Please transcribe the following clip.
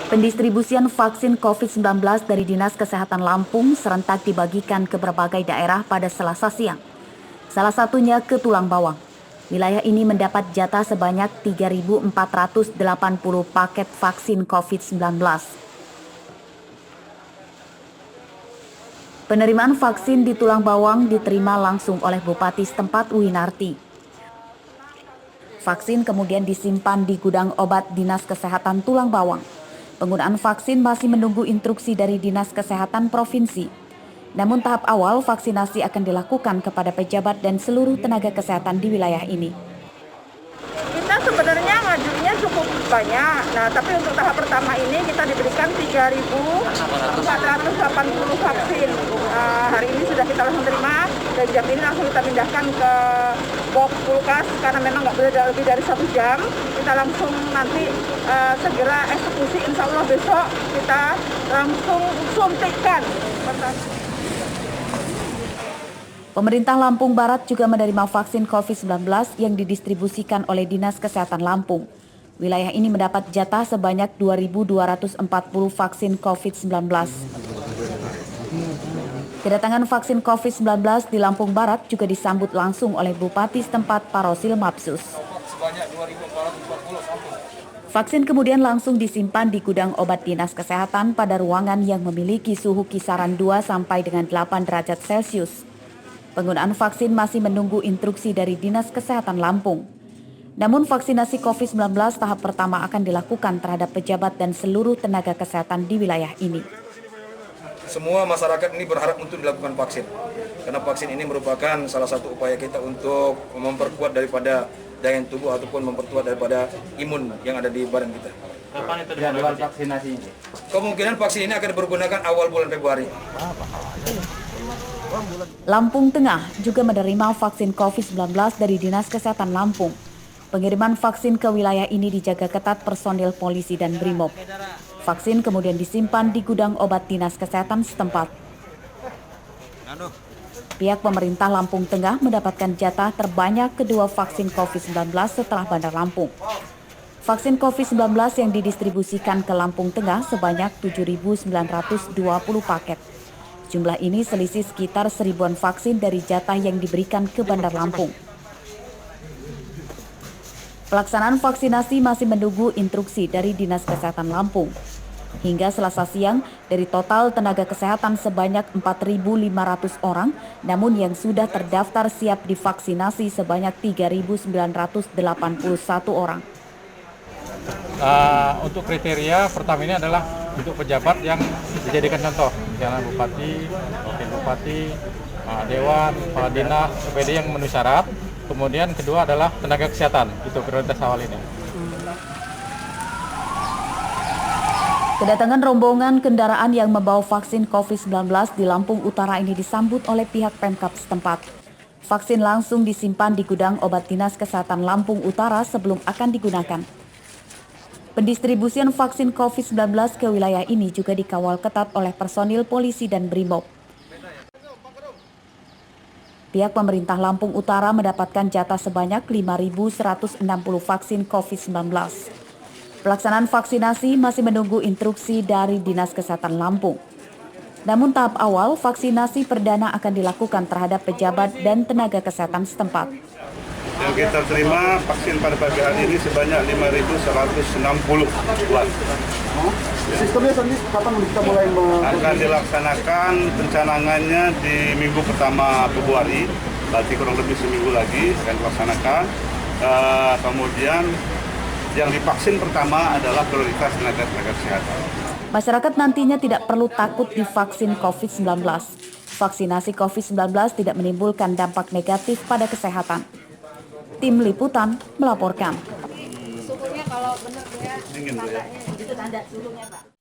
Pendistribusian vaksin COVID-19 dari Dinas Kesehatan Lampung serentak dibagikan ke berbagai daerah pada Selasa siang. Salah satunya ke Tulang Bawang. Wilayah ini mendapat jatah sebanyak 3.480 paket vaksin COVID-19. Penerimaan vaksin di Tulang Bawang diterima langsung oleh Bupati setempat Winarti. Vaksin kemudian disimpan di gudang obat Dinas Kesehatan Tulang Bawang. Penggunaan vaksin masih menunggu instruksi dari Dinas Kesehatan Provinsi. Namun tahap awal vaksinasi akan dilakukan kepada pejabat dan seluruh tenaga kesehatan di wilayah ini. Kita sebenarnya ngajunya cukup banyak. Nah, tapi untuk tahap pertama ini kita diberikan 3.480 vaksin. Hari ini sudah kita langsung terima dan jam ini langsung kita pindahkan ke box kulkas karena memang nggak boleh lebih dari 1 jam. Kita langsung nanti segera eksekusi, insya Allah besok kita langsung suntikkan. Pemerintah Lampung Barat juga menerima vaksin COVID-19 yang didistribusikan oleh Dinas Kesehatan Lampung. Wilayah ini mendapat jatah sebanyak 2.240 vaksin COVID-19. Kedatangan vaksin COVID-19 di Lampung Barat juga disambut langsung oleh Bupati setempat Parosil Mapsus. Vaksin kemudian langsung disimpan di gudang obat Dinas Kesehatan pada ruangan yang memiliki suhu kisaran 2 sampai dengan 8 derajat Celcius. Penggunaan vaksin masih menunggu instruksi dari Dinas Kesehatan Lampung. Namun vaksinasi COVID-19 tahap pertama akan dilakukan terhadap pejabat dan seluruh tenaga kesehatan di wilayah ini. Semua masyarakat ini berharap untuk dilakukan vaksin. Karena vaksin ini merupakan salah satu upaya kita untuk memperkuat daripada daya tubuh ataupun memperkuat daripada imun yang ada di badan kita. Kapan itu jadwal vaksinasi ini? Kemungkinan vaksin ini akan dipergunakan awal bulan Februari. Lampung Tengah juga menerima vaksin COVID-19 dari Dinas Kesehatan Lampung. Pengiriman vaksin ke wilayah ini dijaga ketat personil polisi dan BRIMOB. Vaksin kemudian disimpan di gudang obat Dinas Kesehatan setempat. Pihak pemerintah Lampung Tengah mendapatkan jatah terbanyak kedua vaksin COVID-19 setelah Bandar Lampung. Vaksin COVID-19 yang didistribusikan ke Lampung Tengah sebanyak 7.920 paket. Jumlah ini selisih sekitar 1.000-an vaksin dari jatah yang diberikan ke Bandar Lampung. Pelaksanaan vaksinasi masih menunggu instruksi dari Dinas Kesehatan Lampung. Hingga Selasa siang, dari total tenaga kesehatan sebanyak 4.500 orang, namun yang sudah terdaftar siap divaksinasi sebanyak 3.981 orang. Untuk kriteria pertama ini adalah untuk pejabat yang dijadikan contoh, misalnya bupati, wakil bupati, dewan, kepala dinas, OPD yang memenuhi syarat. Kemudian kedua adalah tenaga kesehatan, itu prioritas awal ini. Kedatangan rombongan kendaraan yang membawa vaksin COVID-19 di Lampung Utara ini disambut oleh pihak Pemkab setempat. Vaksin langsung disimpan di gudang obat Dinas Kesehatan Lampung Utara sebelum akan digunakan. Pendistribusian vaksin COVID-19 ke wilayah ini juga dikawal ketat oleh personil polisi dan BRIMOB. Pihak pemerintah Lampung Utara mendapatkan jatah sebanyak 5.160 vaksin COVID-19. Pelaksanaan vaksinasi masih menunggu instruksi dari Dinas Kesehatan Lampung. Namun tahap awal vaksinasi perdana akan dilakukan terhadap pejabat dan tenaga kesehatan setempat. Yang kita terima vaksin pada pagi hari ini sebanyak 5.160 buah. Sistemnya sendiri kapan kita mulai akan dilaksanakan pencanangannya di minggu pertama Februari, berarti kurang lebih seminggu lagi akan dilaksanakan. Kemudian yang divaksin pertama adalah prioritas tenaga kesehatan. Masyarakat nantinya tidak perlu takut divaksin COVID-19. Vaksinasi COVID-19 tidak menimbulkan dampak negatif pada kesehatan. Tim Liputan melaporkan. Suhunya kalau benar ya, itu tanda suhunya Pak.